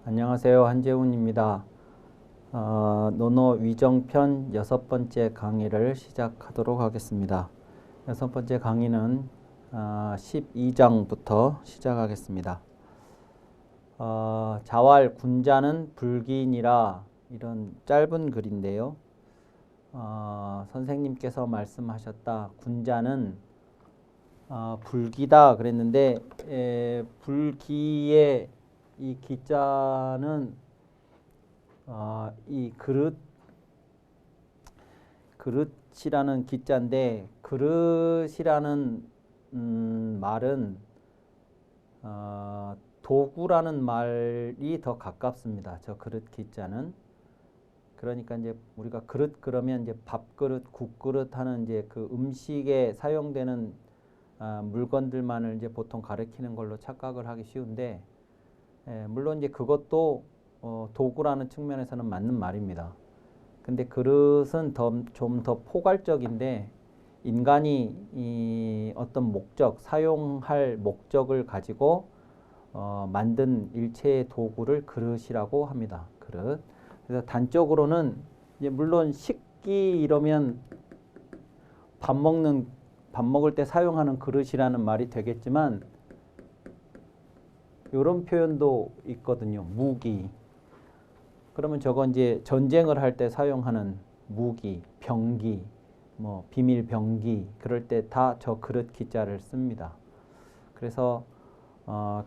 안녕하세요. 한재훈입니다. 논어 위정편 6번째 강의를 시작하도록 하겠습니다. 6번째 강의는 12장부터 시작하겠습니다. 자왈 군자는 불기니라, 이런 짧은 글인데요. 선생님께서 말씀하셨다. 군자는 불기다 그랬는데, 불기의 이 기자는 이 그릇이라는 기자인데, 그릇이라는 말은 도구라는 말이 더 가깝습니다. 저 그릇 기자는. 그러니까 이제 우리가 그릇 그러면 이제 밥그릇, 국그릇 하는 이제 그 음식에 사용되는 물건들만을 이제 보통 가리키는 걸로 착각을 하기 쉬운데, 물론 이제 그것도 도구라는 측면에서는 맞는 말입니다. 근데 그릇은 좀 더 포괄적인데, 인간이 이 어떤 목적, 사용할 목적을 가지고 만든 일체의 도구를 그릇이라고 합니다. 그릇. 그래서 단적으로는 이제 물론 식기 이러면 밥 먹을 때 사용하는 그릇이라는 말이 되겠지만, 이런 표현도 있거든요. 무기. 그러면 저건 이제 전쟁을 할 때 사용하는 무기, 병기, 뭐 비밀 병기, 그럴 때 다 저 그릇 기자를 씁니다. 그래서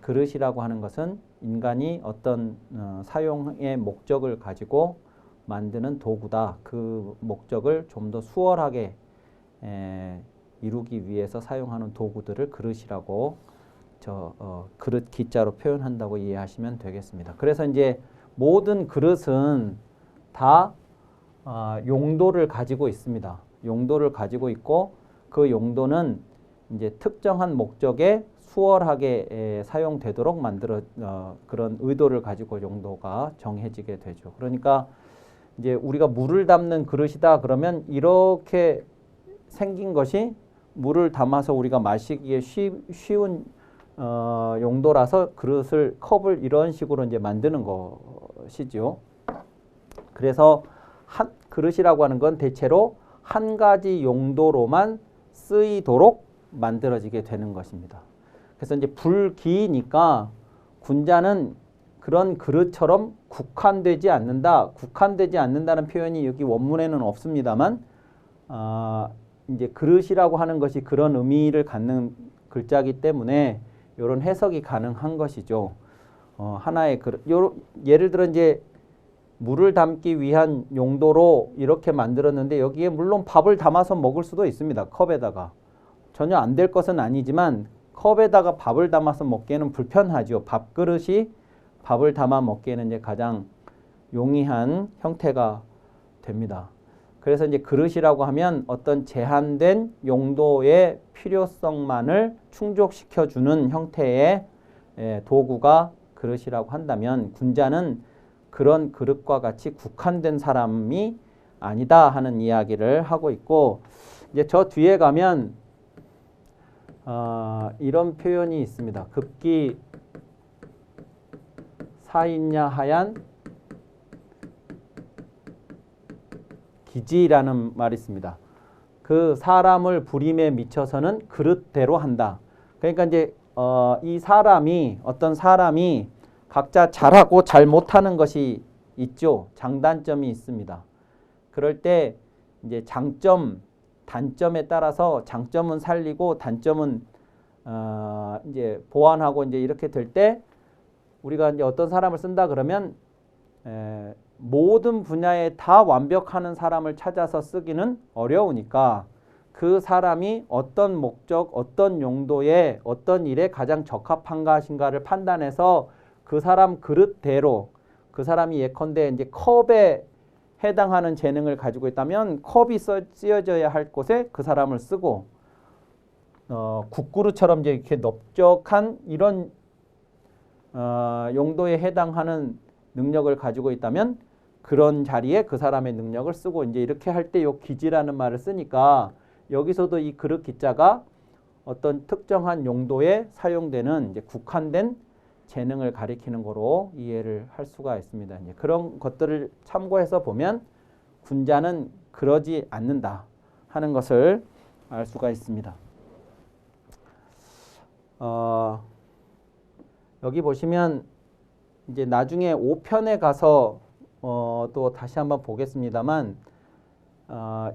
그릇이라고 하는 것은 인간이 어떤 사용의 목적을 가지고 만드는 도구다. 그 목적을 좀 더 수월하게 이루기 위해서 사용하는 도구들을 그릇이라고 그릇 기자로 표현한다고 이해하시면 되겠습니다. 그래서 이제 모든 그릇은 다 용도를 가지고 있습니다. 용도를 가지고 있고, 그 용도는 이제 특정한 목적에 수월하게 사용되도록 그런 의도를 가지고 용도가 정해지게 되죠. 그러니까 이제 우리가 물을 담는 그릇이다 그러면, 이렇게 생긴 것이 물을 담아서 우리가 마시기에 쉬운 용도라서 그릇을, 컵을 이런 식으로 이제 만드는 것이죠. 그래서 그릇이라고 하는 건 대체로 한 가지 용도로만 쓰이도록 만들어지게 되는 것입니다. 그래서 이제 불기니까 군자는 그런 그릇처럼 국한되지 않는다. 국한되지 않는다는 표현이 여기 원문에는 없습니다만, 이제 그릇이라고 하는 것이 그런 의미를 갖는 글자이기 때문에 이런 해석이 가능한 것이죠. 하나의 그릇. 예를 들어 이제 물을 담기 위한 용도로 이렇게 만들었는데, 여기에 물론 밥을 담아서 먹을 수도 있습니다. 컵에다가. 전혀 안 될 것은 아니지만 컵에다가 밥을 담아서 먹기에는 불편하죠. 밥그릇이 밥을 담아 먹기에는 이제 가장 용이한 형태가 됩니다. 그래서 이제 그릇이라고 하면 어떤 제한된 용도의 필요성만을 충족시켜주는 형태의 도구가 그릇이라고 한다면, 군자는 그런 그릇과 같이 국한된 사람이 아니다 하는 이야기를 하고 있고, 이제 저 뒤에 가면 이런 표현이 있습니다. 급기 사인야 하얀 기지라는 말이 있습니다. 그 사람을 부림에 미쳐서는 그릇대로 한다. 그러니까 이제 이 사람이, 어떤 사람이 각자 잘하고 잘 못하는 것이 있죠. 장단점이 있습니다. 그럴 때 이제 장점, 단점에 따라서 장점은 살리고 단점은 이제 보완하고, 이제 이렇게 될 때 우리가 이제 어떤 사람을 쓴다 그러면 모든 분야에 다 완벽하는 사람을 찾아서 쓰기는 어려우니까, 그 사람이 어떤 목적, 어떤 용도에, 어떤 일에 가장 적합한 것인가를 판단해서 그 사람 그릇대로, 그 사람이 예컨대 이제 컵에 해당하는 재능을 가지고 있다면 컵이 쓰여져야 할 곳에 그 사람을 쓰고, 국그릇처럼 이제 이렇게 넓적한 이런 용도에 해당하는 능력을 가지고 있다면 그런 자리에 그 사람의 능력을 쓰고, 이제 이렇게 할 때 요 기지라는 말을 쓰니까, 여기서도 이 그릇 기자가 어떤 특정한 용도에 사용되는 이제 국한된 재능을 가리키는 거로 이해를 할 수가 있습니다. 이제 그런 것들을 참고해서 보면 군자는 그러지 않는다 하는 것을 알 수가 있습니다. 여기 보시면 이제 나중에 5편에 가서 또 다시 한번 보겠습니다만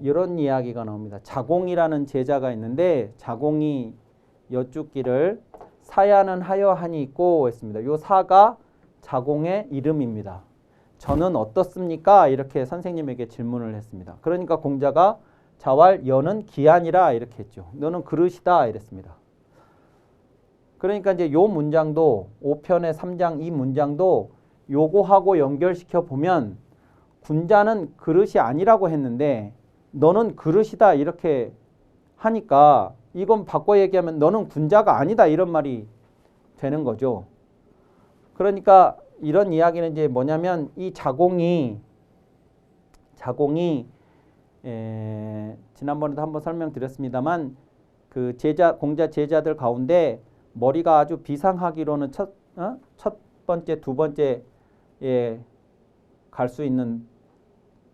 이런 이야기가 나옵니다. 자공이라는 제자가 있는데 자공이 여쭙기를 사야는 하여하니 있고 했습니다. 요 사가 자공의 이름입니다. 저는 어떻습니까? 이렇게 선생님에게 질문을 했습니다. 그러니까 공자가 자왈 여는 기한이라 이렇게 했죠. 너는 그릇이다 이랬습니다. 그러니까 이제 요 문장도 5편의 3장 이 문장도 요거하고 연결시켜 보면 군자는 그릇이 아니라고 했는데 너는 그릇이다 이렇게 하니까 이건 바꿔 얘기하면 너는 군자가 아니다 이런 말이 되는 거죠. 그러니까 이런 이야기는 이제 뭐냐면 이 자공이 지난번에도 한번 설명드렸습니다만 그 공자 제자들 가운데 머리가 아주 비상하기로는 첫 번째, 두 번째에 갈 수 있는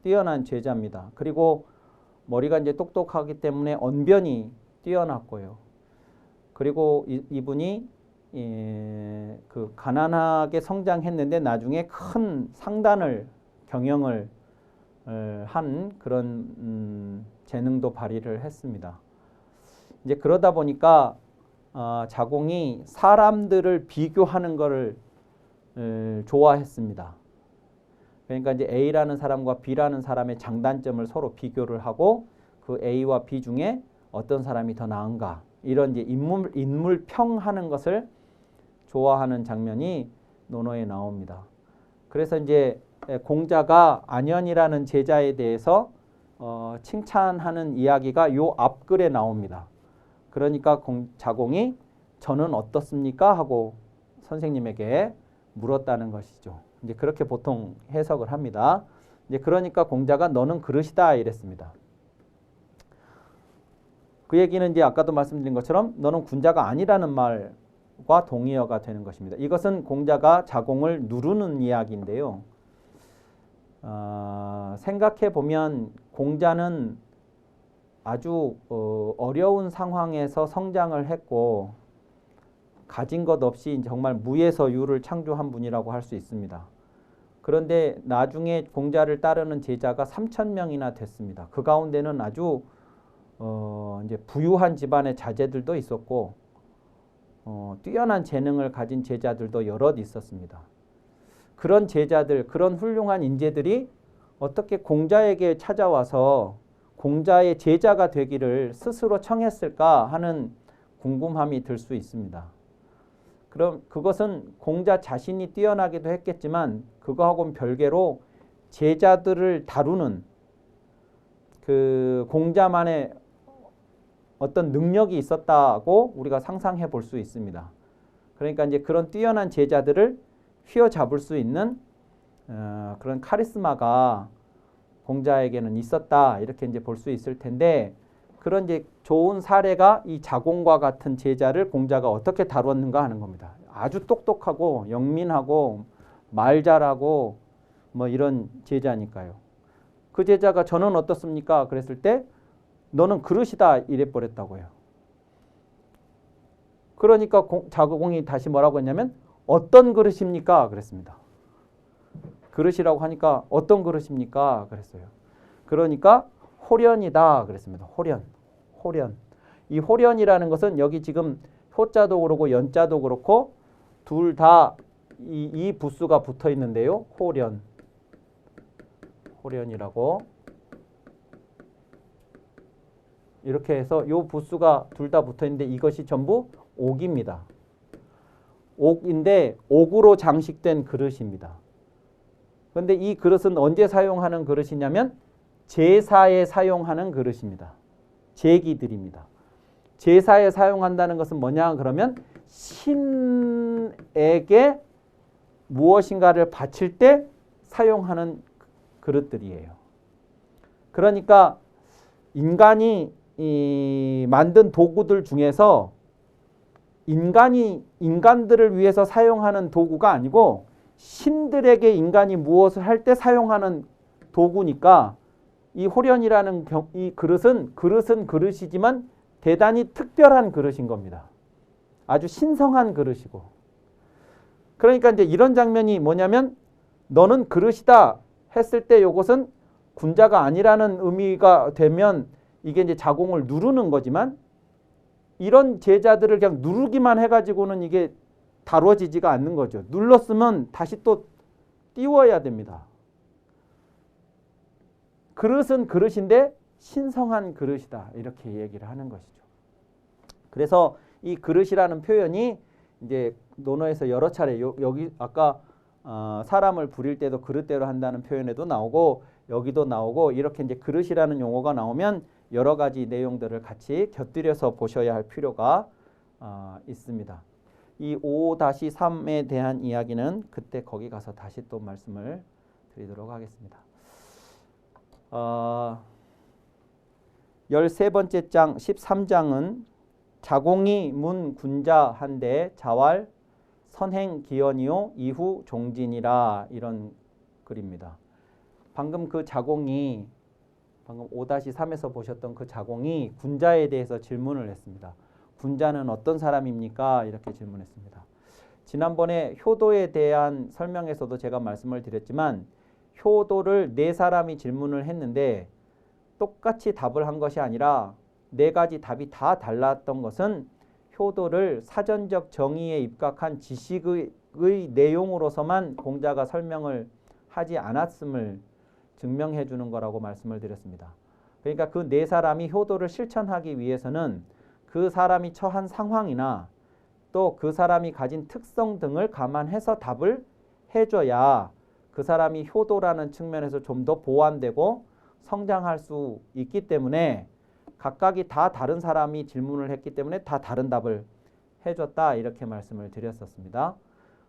뛰어난 제자입니다. 그리고 머리가 이제 똑똑하기 때문에 언변이 뛰어났고요. 그리고 이분이 그 가난하게 성장했는데 나중에 큰 상단을 경영을 한 그런 재능도 발휘를 했습니다. 이제 그러다 보니까 자공이 사람들을 비교하는 것을 좋아했습니다. 그러니까 이제 A라는 사람과 B라는 사람의 장단점을 서로 비교를 하고 그 A와 B 중에 어떤 사람이 더 나은가 이런 이제 인물 평하는 것을 좋아하는 장면이 논어에 나옵니다. 그래서 이제 공자가 안현이라는 제자에 대해서 칭찬하는 이야기가 요 앞글에 나옵니다. 그러니까 자공이 저는 어떻습니까? 하고 선생님에게 물었다는 것이죠. 이제 그렇게 보통 해석을 합니다. 이제 그러니까 공자가 너는 그릇이다 이랬습니다. 그 얘기는 이제 아까도 말씀드린 것처럼 너는 군자가 아니라는 말과 동의어가 되는 것입니다. 이것은 공자가 자공을 누르는 이야기인데요. 생각해 보면 공자는 아주 어려운 상황에서 성장을 했고 가진 것 없이 정말 무에서 유를 창조한 분이라고 할 수 있습니다. 그런데 나중에 공자를 따르는 제자가 3,000명이나 됐습니다. 그 가운데는 아주 이제 부유한 집안의 자제들도 있었고 뛰어난 재능을 가진 제자들도 여럿 있었습니다. 그런 제자들, 그런 훌륭한 인재들이 어떻게 공자에게 찾아와서 공자의 제자가 되기를 스스로 청했을까 하는 궁금함이 들 수 있습니다. 그럼 그것은 공자 자신이 뛰어나기도 했겠지만 그거하고는 별개로 제자들을 다루는 그 공자만의 어떤 능력이 있었다고 우리가 상상해 볼 수 있습니다. 그러니까 이제 그런 뛰어난 제자들을 휘어잡을 수 있는 그런 카리스마가 공자에게는 있었다 이렇게 이제 볼 수 있을 텐데 그런 이제 좋은 사례가 이 자공과 같은 제자를 공자가 어떻게 다루었는가 하는 겁니다. 아주 똑똑하고 영민하고 말 잘하고 뭐 이런 제자니까요. 그 제자가 저는 어떻습니까? 그랬을 때 너는 그릇이다 이래 버렸다고요. 그러니까 자공이 다시 뭐라고 했냐면 어떤 그릇입니까? 그랬습니다. 그릇이라고 하니까 어떤 그릇입니까? 그랬어요. 그러니까 호련이다 그랬습니다. 호련. 이 호련이라는 것은 여기 지금 효자도 그렇고 연자도 그렇고 둘 다 이 부수가 붙어 있는데요. 호련이라고 이렇게 해서 요 부수가 둘 다 붙어 있는데 이것이 전부 옥입니다. 옥인데 옥으로 장식된 그릇입니다. 그런데 이 그릇은 언제 사용하는 그릇이냐면 제사에 사용하는 그릇입니다. 제기들입니다. 제사에 사용한다는 것은 뭐냐 그러면 신에게 무엇인가를 바칠 때 사용하는 그릇들이에요. 그러니까 인간이 만든 도구들 중에서 인간들을 위해서 사용하는 도구가 아니고 신들에게 인간이 무엇을 할 때 사용하는 도구니까 이 호련이라는 이 그릇은 그릇이지만 대단히 특별한 그릇인 겁니다. 아주 신성한 그릇이고. 그러니까 이제 이런 장면이 뭐냐면 너는 그릇이다 했을 때 이것은 군자가 아니라는 의미가 되면 이게 이제 자공을 누르는 거지만 이런 제자들을 그냥 누르기만 해가지고는 이게 다뤄지지가 않는 거죠. 눌렀으면 다시 또 띄워야 됩니다. 그릇은 그릇인데 신성한 그릇이다. 이렇게 얘기를 하는 것이죠. 그래서 이 그릇이라는 표현이 이제 논어에서 여러 차례 여기 아까 사람을 부릴 때도 그릇대로 한다는 표현에도 나오고 여기도 나오고 이렇게 이제 그릇이라는 용어가 나오면 여러 가지 내용들을 같이 곁들여서 보셔야 할 필요가 있습니다. 이 5-3에 대한 이야기는 그때 거기 가서 다시 또 말씀을 드리도록 하겠습니다. 13번째 장 13장은 자공이 문 군자한데 자왈 선행기연이요 이후 종진이라 이런 글입니다. 방금 그 자공이 방금 5-3에서 보셨던 그 자공이 군자에 대해서 질문을 했습니다. 군자는 어떤 사람입니까? 이렇게 질문했습니다. 지난번에 효도에 대한 설명에서도 제가 말씀을 드렸지만 효도를 4사람이 질문을 했는데 똑같이 답을 한 것이 아니라 4가지 답이 다 달랐던 것은 효도를 사전적 정의에 입각한 지식의 내용으로서만 공자가 설명을 하지 않았음을 증명해 주는 거라고 말씀을 드렸습니다. 그러니까 그 4사람이 효도를 실천하기 위해서는 그 사람이 처한 상황이나 또 그 사람이 가진 특성 등을 감안해서 답을 해줘야 그 사람이 효도라는 측면에서 좀 더 보완되고 성장할 수 있기 때문에 각각이 다 다른 사람이 질문을 했기 때문에 다 다른 답을 해줬다 이렇게 말씀을 드렸었습니다.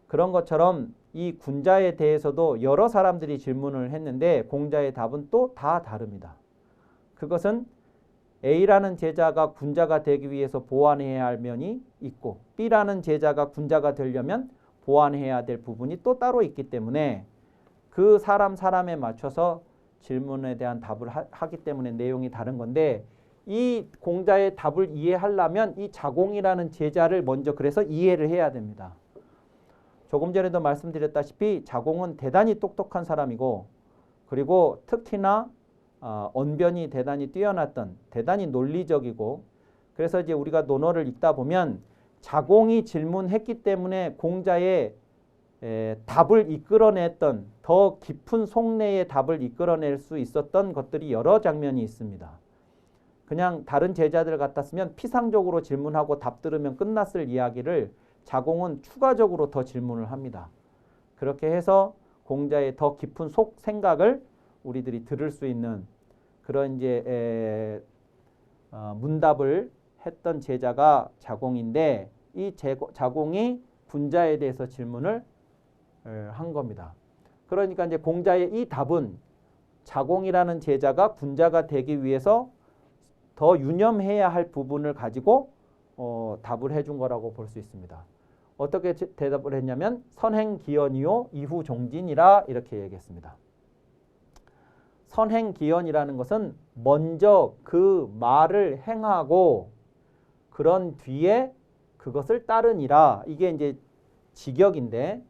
그런 것처럼 이 군자에 대해서도 여러 사람들이 질문을 했는데 공자의 답은 또 다 다릅니다. 그것은 A라는 제자가 군자가 되기 위해서 보완해야 할 면이 있고 B라는 제자가 군자가 되려면 보완해야 될 부분이 또 따로 있기 때문에 그 사람에 맞춰서 질문에 대한 답을 하기 때문에 내용이 다른 건데 이 공자의 답을 이해하려면 이 자공이라는 제자를 먼저 그래서 이해를 해야 됩니다. 조금 전에도 말씀드렸다시피 자공은 대단히 똑똑한 사람이고 그리고 특히나 언변이 대단히 뛰어났던 대단히 논리적이고 그래서 이제 우리가 논어를 읽다 보면 자공이 질문했기 때문에 공자의 답을 이끌어냈던 더 깊은 속내의 답을 이끌어낼 수 있었던 것들이 여러 장면이 있습니다. 그냥 다른 제자들 같았으면 피상적으로 질문하고 답 들으면 끝났을 이야기를 자공은 추가적으로 더 질문을 합니다. 그렇게 해서 공자의 더 깊은 속 생각을 우리들이 들을 수 있는 그런 이제 문답을 했던 제자가 자공인데 이 자공이 군자에 대해서 질문을 한 겁니다. 그러니까 이제 공자의 이 답은 자공이라는 제자가 군자가 되기 위해서 더 유념해야 할 부분을 가지고 답을 해준 거라고 볼 수 있습니다. 어떻게 대답을 했냐면 선행기연이요 이후 종진이라 이렇게 얘기했습니다. 선행기연이라는 것은 먼저 그 말을 행하고 그런 뒤에 그것을 따르니라. 이게 이제 직역인데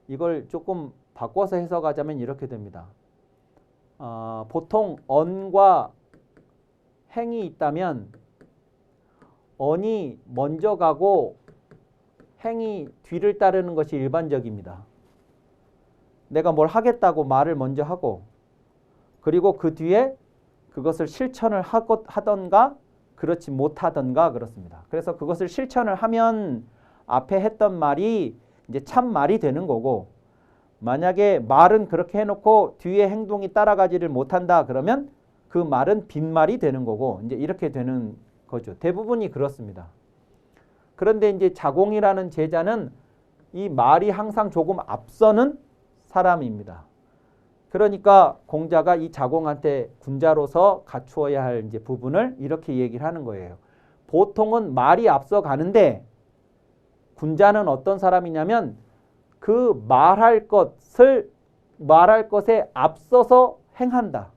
이걸 조금 바꿔서 해석하자면 이렇게 됩니다. 보통 언과 행이 있다면 언이 먼저 가고 행이 뒤를 따르는 것이 일반적입니다. 내가 뭘 하겠다고 말을 먼저 하고 그리고 그 뒤에 그것을 실천을 하던가 그렇지 못하던가 그렇습니다. 그래서 그것을 실천을 하면 앞에 했던 말이 이제 참 말이 되는 거고 만약에 말은 그렇게 해놓고 뒤에 행동이 따라가지를 못한다 그러면 그 말은 빈말이 되는 거고 이제 이렇게 되는 거죠. 대부분이 그렇습니다. 그런데 이제 자공이라는 제자는 이 말이 항상 조금 앞서는 사람입니다. 그러니까 공자가 이 자공한테 군자로서 갖추어야 할 이제 부분을 이렇게 얘기를 하는 거예요. 보통은 말이 앞서 가는데 군자는 어떤 사람이냐면 그 말할 것에 앞서서 행한다.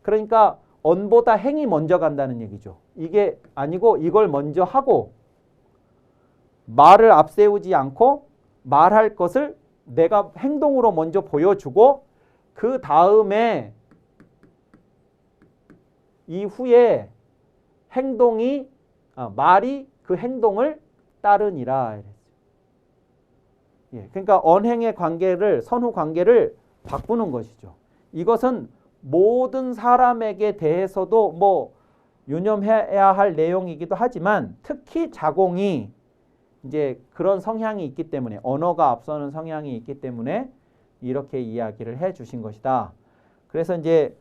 그러니까 언보다 행이 먼저 간다는 얘기죠. 이게 아니고 이걸 먼저 하고 말을 앞세우지 않고 말할 것을 내가 행동으로 먼저 보여주고 그 다음에 이후에 말이 그 행동을 따르니라. 예, 그러니까 언행의 관계를 선후 관계를 바꾸는 것이죠. 이것은 모든 사람에게 대해서도 뭐 유념해야 할 내용이기도 하지만 특히 자공이 이제 그런 성향이 있기 때문에 언어가 앞서는 성향이 있기 때문에 이렇게 이야기를 해 주신 것이다. 그래서 이제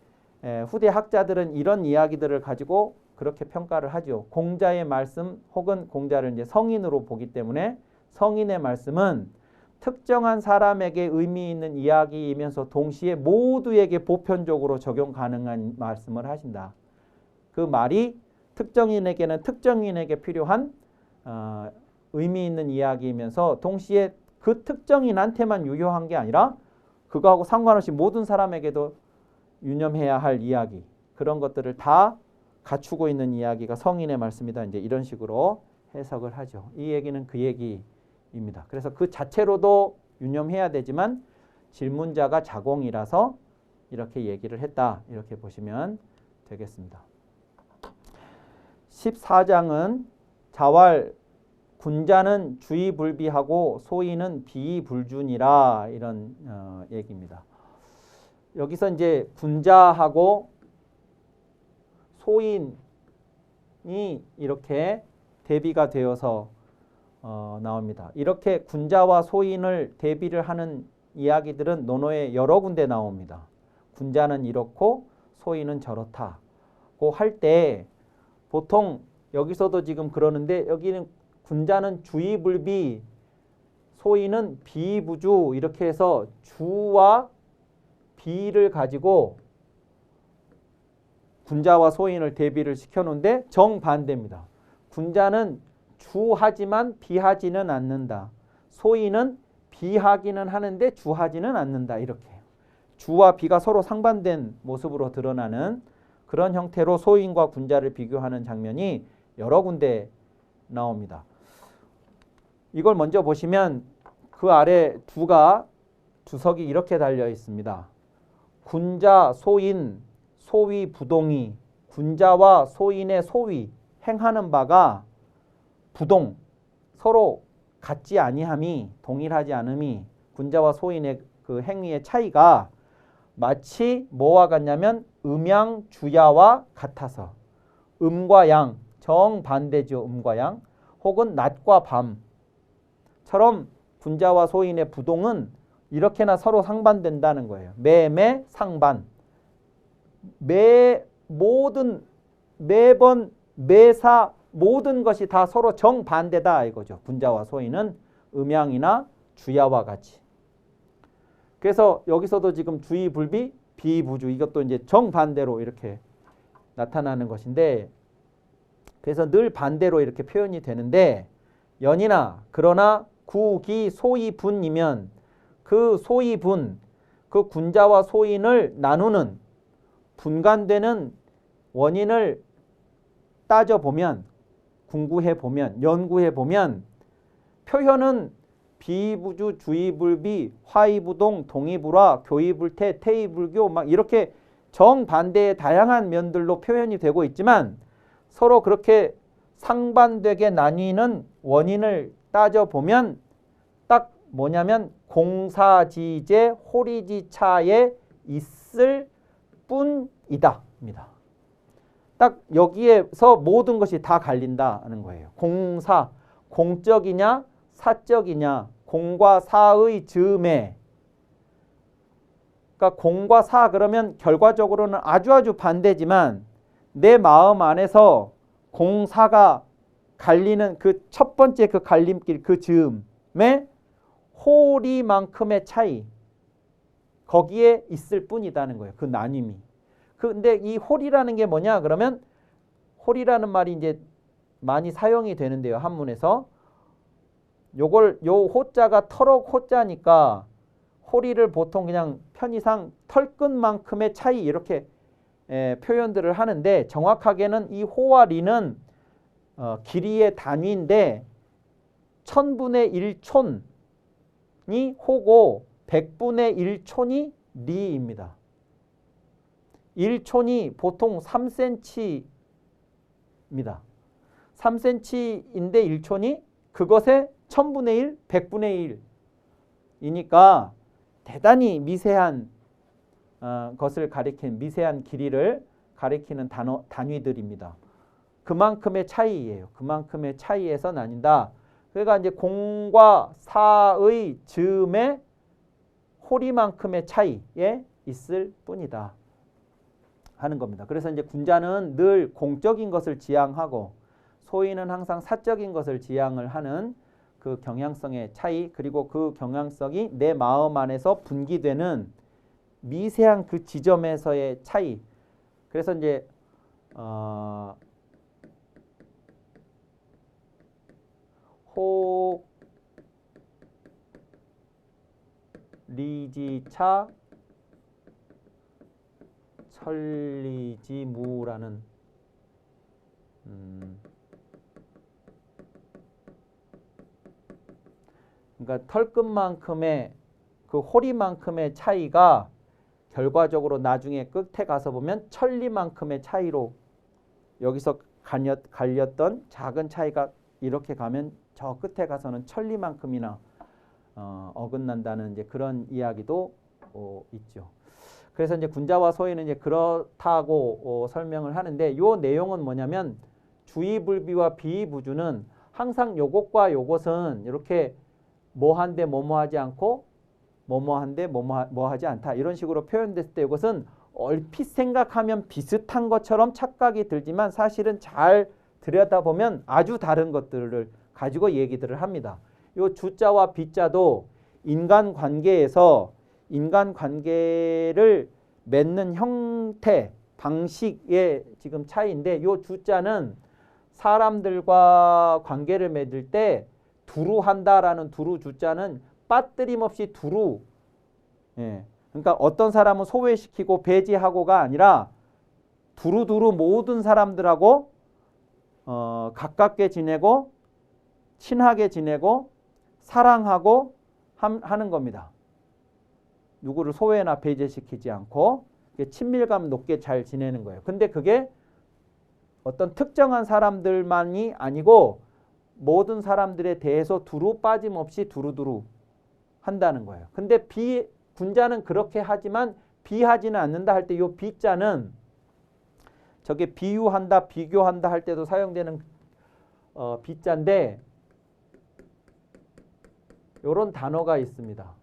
후대 학자들은 이런 이야기들을 가지고 그렇게 평가를 하죠. 공자의 말씀 혹은 공자를 이제 성인으로 보기 때문에 성인의 말씀은 특정한 사람에게 의미 있는 이야기이면서 동시에 모두에게 보편적으로 적용 가능한 말씀을 하신다. 그 말이 특정인에게는 특정인에게 필요한 의미 있는 이야기이면서 동시에 그 특정인한테만 유효한 게 아니라 그거하고 상관없이 모든 사람에게도 유념해야 할 이야기, 그런 것들을 다 갖추고 있는 이야기가 성인의 말씀이다. 이제 이런 식으로 해석을 하죠. 이 얘기는 그 얘기입니다. 그래서 그 자체로도 유념해야 되지만 질문자가 자공이라서 이렇게 얘기를 했다. 이렇게 보시면 되겠습니다. 14장은 자왈 군자는 주의불비하고 소인은 비불준이라 이런 얘기입니다. 여기서 이제 군자하고 소인이 이렇게 대비가 되어서 나옵니다. 이렇게 군자와 소인을 대비를 하는 이야기들은 논어에 여러 군데 나옵니다. 군자는 이렇고 소인은 저렇다고 할 때 보통 여기서도 지금 그러는데 여기는 군자는 주의불비, 소인은 비부주 이렇게 해서 주와 비를 가지고 군자와 소인을 대비를 시켜놓은데 정반대입니다. 군자는 주하지만 비하지는 않는다. 소인은 비하기는 하는데 주하지는 않는다. 이렇게 주와 비가 서로 상반된 모습으로 드러나는 그런 형태로 소인과 군자를 비교하는 장면이 여러 군데 나옵니다. 이걸 먼저 보시면 그 아래 주석이 이렇게 달려 있습니다. 군자, 소인, 소위, 부동이 군자와 소인의 소위 행하는 바가 부동 서로 같지 아니함이 동일하지 않음이 군자와 소인의 그 행위의 차이가 마치 뭐와 같냐면 음양주야와 같아서 음과 양 정반대죠. 음과 양 혹은 낮과 밤처럼 군자와 소인의 부동은 이렇게나 서로 상반된다는 거예요. 매매 상반. 매번 매사 모든 것이 다 서로 정반대다 이거죠. 군자와 소인은 음양이나 주야와 같이. 그래서 여기서도 지금 주의불비, 비부주 이것도 이제 정반대로 이렇게 나타나는 것인데 그래서 늘 반대로 이렇게 표현이 되는데 연이나 그러나 구기 소이분이면 그 소이분 그 군자와 소인을 나누는 분간되는 원인을 따져보면 궁구해보면 연구해보면 표현은 비부주 주의불비 화이부동 동의불화 교의불태 태의불교 막 이렇게 정반대의 다양한 면들로 표현이 되고 있지만 서로 그렇게 상반되게 나뉘는 원인을 따져보면 딱 뭐냐면 공사지제 호리지차에 있을 뿐이다 입니다. 딱 여기에서 모든 것이 다 갈린다는 거예요. 공사, 공적이냐 사적이냐 공과 사의 즈음에 그러니까 공과 사 그러면 결과적으로는 아주 반대지만 내 마음 안에서 공사가 갈리는 그 첫 번째 그 갈림길 그 즈음에 호리만큼의 차이 거기에 있을 뿐이다는 거예요. 그 나님이. 근데 이 홀이라는 게 뭐냐 그러면 홀이라는 말이 이제 많이 사용이 되는데요. 한문에서 요 호자가 털옥 호자니까 호리를 보통 그냥 편의상 털끝만큼의 차이 이렇게 표현들을 하는데 정확하게는 이 호와 리는 길이의 단위인데 1000분의 1촌이 호고 100분의 1촌이 리입니다. 1촌이 보통 3cm입니다. 3cm인데 1촌이 그것의 1000분의 1, 100분의 1이니까 대단히 미세한 것을 가리키는 미세한 길이를 가리키는 단위들입니다. 그만큼의 차이예요. 그만큼의 차이에서 나뉜다. 그러니까 이제 공과 사의 즈음의 호리만큼의 차이에 있을 뿐이다 하는 겁니다. 그래서 이제 군자는 늘 공적인 것을 지향하고 소인은 항상 사적인 것을 지향을 하는 그 경향성의 차이, 그리고 그 경향성이 내 마음 안에서 분기되는 미세한 그 지점에서의 차이. 그래서 이제 호 리지차 천리지무라는 그러니까 털끝만큼의 그 호리만큼의 차이가 결과적으로 나중에 끝에 가서 보면 천리만큼의 차이로 여기서 갈렸던 작은 차이가 이렇게 가면 저 끝에 가서는 천리만큼이나 어긋난다는 이제 그런 이야기도 있죠. 그래서 이제 군자와 소인은 이제 그렇다고 설명을 하는데 요 내용은 뭐냐면 주의불비와 비의부주는 항상 요것과 요것은 이렇게 뭐한데 뭐뭐하지 않고 뭐뭐한데 뭐하지 않다 이런 식으로 표현됐을 때 이것은 얼핏 생각하면 비슷한 것처럼 착각이 들지만 사실은 잘 들여다보면 아주 다른 것들을 가지고 얘기들을 합니다. 요 주자와 비자도 인간관계에서 인간관계를 맺는 형태, 방식의 지금 차이인데 요 주자는 사람들과 관계를 맺을 때 두루 한다라는 두루 주자는 빠뜨림 없이 두루, 그러니까 어떤 사람은 소외시키고 배제하고가 아니라 두루두루 모든 사람들하고 가깝게 지내고 친하게 지내고 사랑하고 하는 겁니다. 누구를 소외나 배제시키지 않고 친밀감 높게 잘 지내는 거예요. 근데 그게 어떤 특정한 사람들만이 아니고 모든 사람들에 대해서 두루 빠짐없이 두루두루 한다는 거예요. 근데 군자는 그렇게 하지만 비하지는 않는다 할 때 이 비자는 저게 비유한다, 비교한다 할 때도 사용되는 비자인데 요런 단어가 있습니다.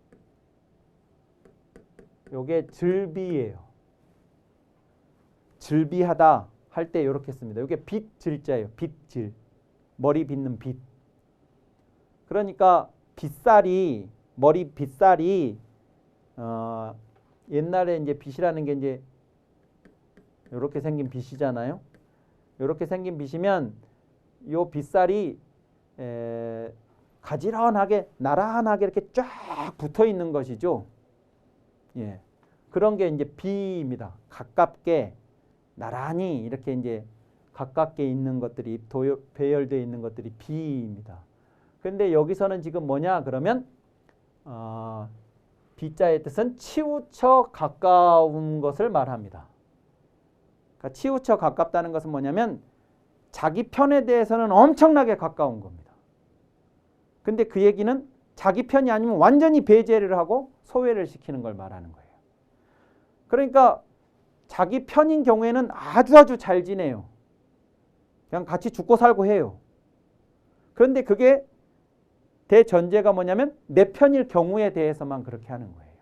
요게 즐비예요. 즐비하다 할 때 이렇게 씁니다. 요게 빗질자예요. 빗질. 머리 빗는 빗. 그러니까 빗살이 머리 빗살이 옛날에 이제 빗이라는 게 이제 이렇게 생긴 빗이잖아요. 이렇게 생긴 빗이면 요 빗살이 가지런하게 나란하게 이렇게 쫙 붙어 있는 것이죠. 예. 그런 게 이제 비입니다. 가깝게 나란히 이렇게 이제 가깝게 있는 것들이 배열되어 있는 것들이 비입니다. 그런데 여기서는 지금 뭐냐 그러면 비자의 뜻은 치우쳐 가까운 것을 말합니다. 그러니까 치우쳐 가깝다는 것은 뭐냐면 자기 편에 대해서는 엄청나게 가까운 겁니다. 근데 그 얘기는 자기 편이 아니면 완전히 배제를 하고 소외를 시키는 걸 말하는 거예요. 그러니까 자기 편인 경우에는 아주 잘 지내요. 그냥 같이 죽고 살고 해요. 그런데 그게 대전제가 뭐냐면 내 편일 경우에 대해서만 그렇게 하는 거예요.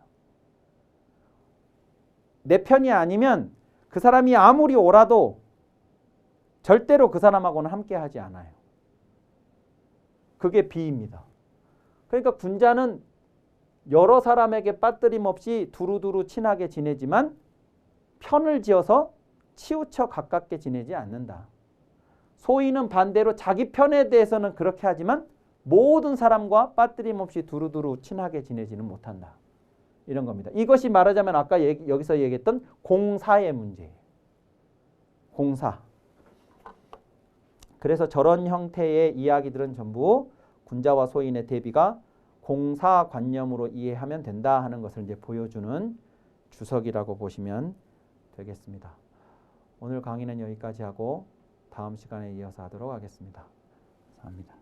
내 편이 아니면 그 사람이 아무리 오라도 절대로 그 사람하고는 함께 하지 않아요. 그게 비입니다. 그러니까 군자는 여러 사람에게 빠뜨림 없이 두루두루 친하게 지내지만 편을 지어서 치우쳐 가깝게 지내지 않는다. 소인은 반대로 자기 편에 대해서는 그렇게 하지만 모든 사람과 빠뜨림없이 두루두루 친하게 지내지는 못한다. 이런 겁니다. 이것이 말하자면 아까 여기서 얘기했던 공사의 문제예요. 공사. 그래서 저런 형태의 이야기들은 전부 군자와 소인의 대비가 공사관념으로 이해하면 된다 하는 것을 이제 보여주는 주석이라고 보시면 되겠습니다. 오늘 강의는 여기까지 하고 다음 시간에 이어서 하도록 하겠습니다. 감사합니다.